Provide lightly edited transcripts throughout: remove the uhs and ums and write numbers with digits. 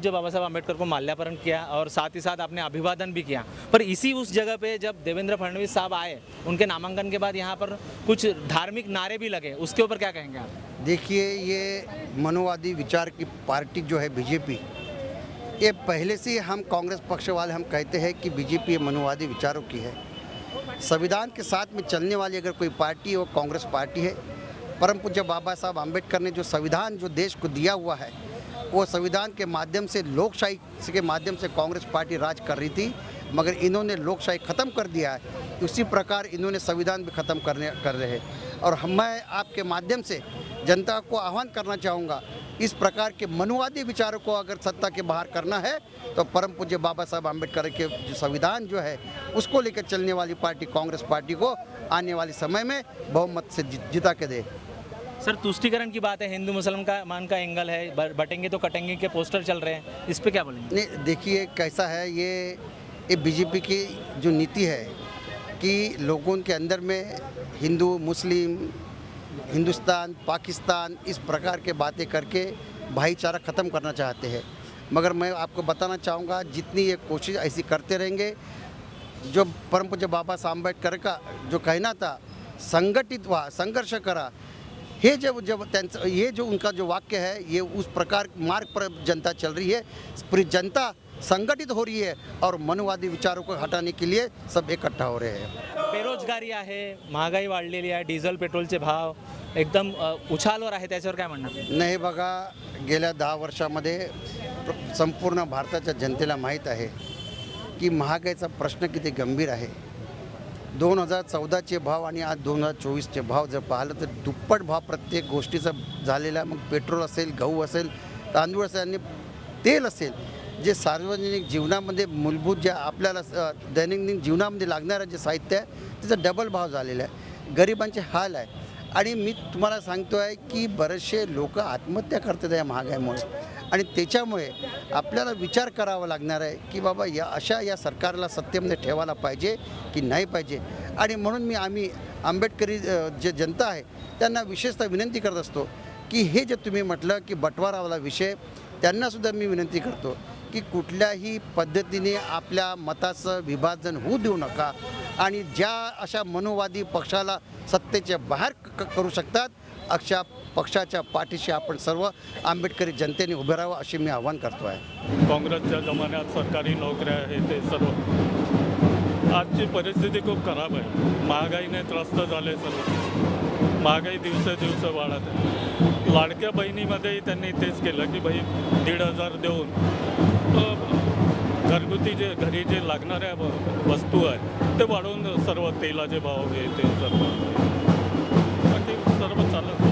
पूज्य बाबा साहब आम्बेडकर को माल्यार्पण किया और साथ ही साथ आपने अभिवादन भी किया, पर इसी उस जगह पे जब देवेंद्र फडणवीस साहब आए, उनके नामांकन के बाद यहाँ पर कुछ धार्मिक नारे भी लगे, उसके ऊपर क्या कहेंगे आप? देखिए, ये मनोवादी विचार की पार्टी जो है बीजेपी, ये पहले से ही हम कांग्रेस पक्ष वाले हम कहते हैं कि बीजेपी मनोवादी विचारों की है। संविधान के साथ में चलने वाली अगर कोई पार्टी है वो कांग्रेस पार्टी है। परम पूज्य बाबा साहब आम्बेडकर ने जो संविधान जो देश को दिया हुआ है, वो संविधान के माध्यम से लोकशाही के माध्यम से कांग्रेस पार्टी राज कर रही थी, मगर इन्होंने लोकशाही ख़त्म कर दिया है। उसी प्रकार इन्होंने संविधान भी ख़त्म कर रहे हैं। और मैं आपके माध्यम से जनता को आह्वान करना चाहूँगा, इस प्रकार के मनुवादी विचारों को अगर सत्ता के बाहर करना है तो परम पूज्य बाबा साहब आम्बेडकर के जो संविधान जो है उसको लेकर चलने वाली पार्टी कांग्रेस पार्टी को आने वाले समय में बहुमत से जिता के दे। सर, तुष्टीकरण की बात है, हिंदू मुसलमान का एंगल है, बटेंगे तो कटेंगे के पोस्टर चल रहे हैं, इस पे क्या बोलेंगे? नहीं, देखिए कैसा है, ये बीजेपी की जो नीति है कि लोगों के अंदर में हिंदू मुस्लिम, हिंदुस्तान पाकिस्तान इस प्रकार के बातें करके भाईचारा ख़त्म करना चाहते हैं। मगर मैं आपको बताना चाहूँगा, जितनी ये कोशिश ऐसी करते रहेंगे, जो परम पूज्य बाबा साहब आम्बेडकर का जो कहना था, संगठित हुआ संघर्ष करा, ये ये जो उनका जो वाक्य है, ये उस प्रकार मार्ग पर जनता चल रही है। पूरी जनता संगठित हो रही है और मनोवादी विचारों को हटाने के लिए सब इकट्ठा हो रहे हैं। बेरोजगारी आहे, महागाई वाढलेली आहे, डिझेल पेट्रोलचे भाव एकदम उछालवर आहे, त्याच्यावर काय म्हणणार? नाही बघा, गेल्या 10 वर्षामध्ये संपूर्ण भारताच्या जनतेला माहीत आहे की महागाईचा प्रश्न किती गंभीर आहे। 2014चे भाव आणि आज 2024चे भाव जर पाहिलं तर दुप्पट भाव प्रत्येक गोष्टीचा झालेला। मग पेट्रोल असेल, गहू असेल, तांदूळ असेल आणि तेल असेल, जे सार्वजनिक जीवनामध्ये मूलभूत जे आपल्याला दैनंदिन जीवनामध्ये लागणारं जे साहित्य आहे त्याचा डबल भाव झालेला आहे। गरिबांचे हाल आहे आणि मी तुम्हाला सांगतो आहे की बरेचसे लोक आत्महत्या करतात या महागाईमुळे आणि त्याच्यामुळे आपल्याला विचार करावा लागणार आहे की बाबा या सरकारला सत्तेमध्ये ठेवायला पाहिजे की नाही पाहिजे। आणि म्हणून आम्ही आंबेडकरी जे जनता आहे त्यांना विशेषतः विनंती करत असतो की हे जे तुम्ही म्हटलं की बटवारावाला विषय, त्यांनासुद्धा मी विनंती करतो की कुठल्याही पद्धतीने आपल्या मताचं विभाजन होऊ देऊ नका आणि ज्या अशा मनोवादी पक्षाला सत्तेच्या बाहेर करू शकतात अशा पक्षाच्या पाठीशी आपण सर्व आंबेडकरी जनतेने उभे राहावं असे मी आवाहन करतो आहे। काँग्रेसच्या जमान्यात सरकारी नोकऱ्या आहे ते सर्व, आजची परिस्थिती खूप खराब आहे। महागाईने त्रस्त झाले सर्व, महागाई दिवसेदिवस वाढत आहे। लाडक्या बहिणीमध्येही त्यांनी तेच केलं की भाई 1,500 देऊन घरगुती जे घरी जे लागणाऱ्या वस्तू आहेत ते वाढवून सर्व तेलाचे भाव हे ते सर्व चालत।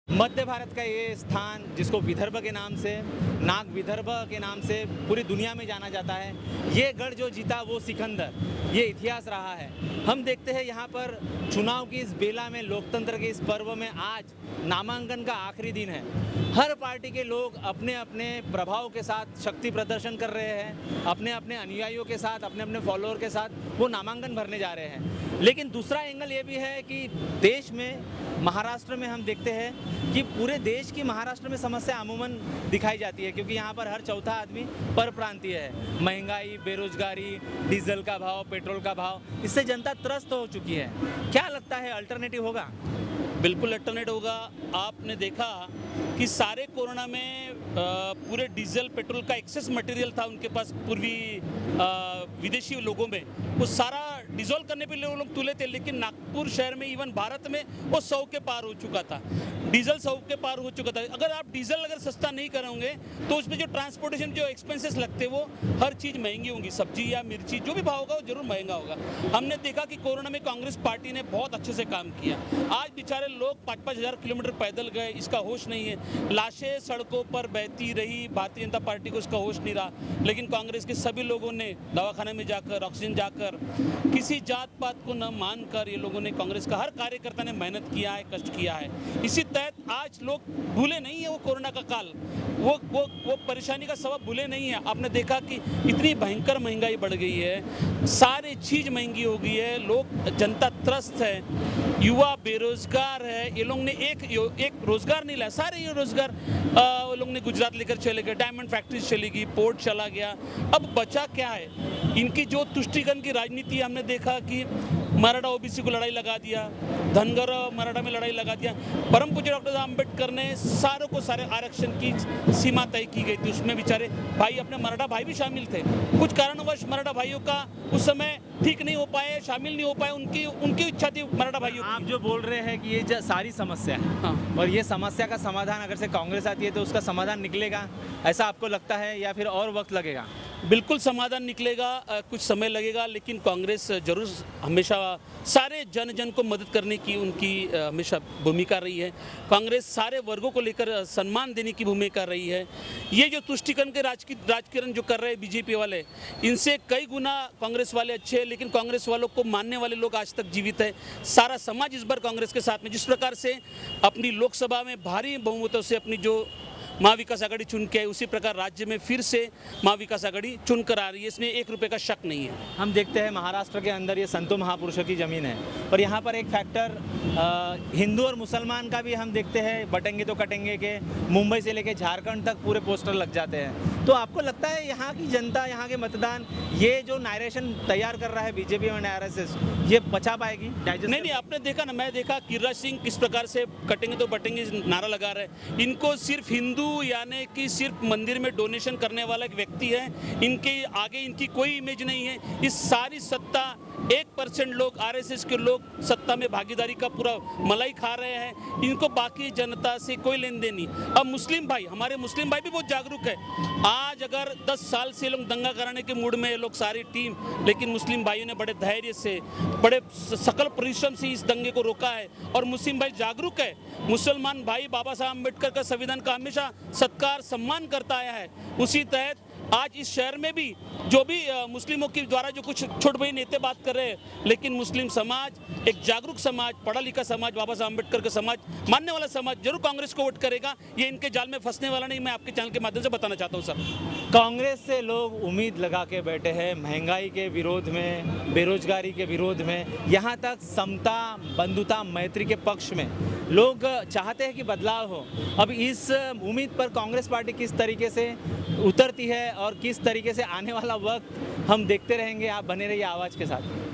मध्य भारत का ये स्थान, जिसको विदर्भ के नाम से, नाग विदर्भ के नाम से पूरी दुनिया में जाना जाता है, ये गढ़ जो जीता वो सिकंदर, ये इतिहास रहा है। हम देखते हैं यहाँ पर चुनाव की इस बेला में, लोकतंत्र के इस पर्व में आज नामांकन का आखिरी दिन है। हर पार्टी के लोग अपने अपने प्रभाव के साथ शक्ति प्रदर्शन कर रहे हैं, अपने अपने अनुयायियों के साथ, अपने अपने फॉलोअर के साथ वो नामांकन भरने जा रहे हैं। लेकिन दूसरा एंगल ये भी है कि देश में, महाराष्ट्र में हम देखते हैं कि पूरे देश की महाराष्ट्र में समस्या अमूमन दिखाई जाती है, क्योंकि यहाँ पर हर चौथा आदमी परप्रांतीय है। महंगाई, बेरोजगारी, डीजल का भाव, पेट्रोल का भाव, इससे जनता त्रस्त हो चुकी है। क्या लगता है अल्टरनेटिव होगा? बिल्कुल अल्टरनेट होगा। आपने देखा कि सारे कोरोना में पूरे डीजल पेट्रोल का एक्सेस मटेरियल था उनके पास पूर्वी विदेशी लोगों में, वो सारा डिजोल्व करने पे लोग तुले थे, लेकिन नागपुर शहर में, इवन भारत में वो 100 के पार हो चुका था। डीजल 100 के पार हो चुका था। अगर आप डीजल अगर सस्ता नहीं करोगे तो उसमें जो ट्रांसपोर्टेशन जो एक्सपेंसेस लगते वो हर चीज़ महंगी होंगी, सब्जी या मिर्ची जो भी भाव होगा वो जरूर महंगा होगा। हमने देखा कि कोरोना में कांग्रेस पार्टी ने बहुत अच्छे से काम किया। आज बेचारे लोग 5-5 हज़ार किलोमीटर पैदल गए, इसका होश नहीं है। लाशें सड़कों पर बहती रही, भारतीय जनता पार्टी को इसका होश नहीं रहा। लेकिन कांग्रेस के सभी लोगों ने दवाखाने में जाकर, ऑक्सीजन जाकर, किसी किसी जात पात को न मानकर ये लोगों ने, कांग्रेस का हर कार्यकर्ता ने मेहनत किया है, कष्ट किया है। इसी तहत आज लोग भूले नहीं है वो कोरोना का काल, वो परेशानी का सबब भूले नहीं है। आपने देखा कि इतनी भयंकर महंगाई बढ़ गई है, सारी चीज़ महंगी हो गई है, लोग, जनता त्रस्त है, युवा बेरोजगार है। ये लोग ने एक रोजगार नहीं लाया, सारे ये रोजगार वो लोग ने गुजरात लेकर चले गए, डायमंड फैक्ट्रीज चली गई, पोर्ट चला गया। अब बचा क्या है? इनकी जो तुष्टिकरण की राजनीति, हमने देखा कि मराठा ओबीसी को लड़ाई लगा दिया, धनगर मराठा में लड़ाई लगा दिया। परम पूज्य डॉक्टर आम्बेडकर ने सारों को सारे आरक्षण की सीमा तय की गई थी, उसमें बेचारे भाई, अपने मराठा भाई भी शामिल थे। कुछ कारणवश मराठा भाइयों का उस समय ठीक नहीं हो पाए, शामिल नहीं हो पाए, उनकी इच्छा थी मराठा भाइयों की। आप जो बोल रहे हैं कि ये सारी समस्या है, हाँ। और ये समस्या का समाधान अगर से कांग्रेस आती है तो उसका समाधान निकलेगा, ऐसा आपको लगता है, या फिर और वक्त लगेगा? बिल्कुल समाधान निकलेगा, कुछ समय लगेगा, लेकिन कांग्रेस जरूर हमेशा सारे जन को मदद करने की उनकी हमेशा भूमिका रही है। कांग्रेस सारे वर्गों को लेकर सम्मान देने की भूमिका रही है। ये जो तुष्टिकरण के राजकारण जो कर रहे हैं बीजेपी वाले, इनसे कई गुना कांग्रेस वाले अच्छे हैं, लेकिन कांग्रेस वालों को मानने वाले लोग आज तक जीवित है। सारा समाज इस बार कांग्रेस के साथ में, जिस प्रकार से अपनी लोकसभा में भारी बहुमतों से अपनी जो महाविकास आघाड़ी चुन के, उसी प्रकार राज्य में फिर से महाविकास आघाड़ी चुन कर आ रही है, इसमें 1 रुपये का शक नहीं है। हम देखते हैं महाराष्ट्र के अंदर ये संतों महापुरुषों की ज़मीन है, और यहाँ पर एक फैक्टर हिंदू और मुसलमान का भी हम देखते हैं, बटेंगे तो कटेंगे के मुंबई से लेके झारखंड तक पूरे पोस्टर लग जाते हैं। तो आपको लगता है यहाँ की जनता, यहाँ के मतदान, ये जो नारेशन तैयार कर रहा है बीजेपी और आरएसएस, ये बचा पाएगी? नहीं, आपने देखा ना, मैं देखा गिरिराज सिंह किस प्रकार से कटेंगे तो बटेंगे नारा लगा रहे हैं। इनको सिर्फ हिंदू यानी कि सिर्फ मंदिर में डोनेशन करने वाला एक व्यक्ति है, इनके आगे इनकी कोई इमेज नहीं है। इस सारी सत्ता 1% लोग, आरएसएस के लोग सत्ता में भागीदारी का पूरा मलाई खा रहे हैं, इनको बाकी जनता से कोई लेन देन नहीं। अब मुस्लिम भाई, हमारे मुस्लिम भाई भी बहुत जागरूक है। आज अगर 10 साल से लोग दंगा कराने के मूड में लोग सारी टीम, लेकिन मुस्लिम भाइयों ने बड़े धैर्य से, बड़े सकल परिश्रम से इस दंगे को रोका है, और मुस्लिम भाई जागरूक है। मुसलमान भाई बाबा साहब अम्बेडकर का संविधान का हमेशा सत्कार सम्मान करता आया है। उसी तहत आज इस शहर में भी जो भी मुस्लिमों के द्वारा जो कुछ छोट बड़ी नेता बात कर रहे हैं, लेकिन मुस्लिम समाज एक जागरूक समाज, पढ़ा लिखा समाज, बाबा साहब अम्बेडकर का समाज मानने वाला समाज जरूर कांग्रेस को वोट करेगा। ये इनके जाल में फंसने वाला नहीं, मैं आपके चैनल के माध्यम से बताना चाहता हूँ सर। कांग्रेस से लोग उम्मीद लगा के बैठे हैं महंगाई के विरोध में, बेरोजगारी के विरोध में, यहाँ तक समता, बंधुता, मैत्री के पक्ष में लोग चाहते हैं कि बदलाव हो। अब इस उम्मीद पर कांग्रेस पार्टी किस तरीके से उतरती है और किस तरीके से आने वाला वक्त हम देखते रहेंगे। आप बने रहिए आवाज़ के साथ।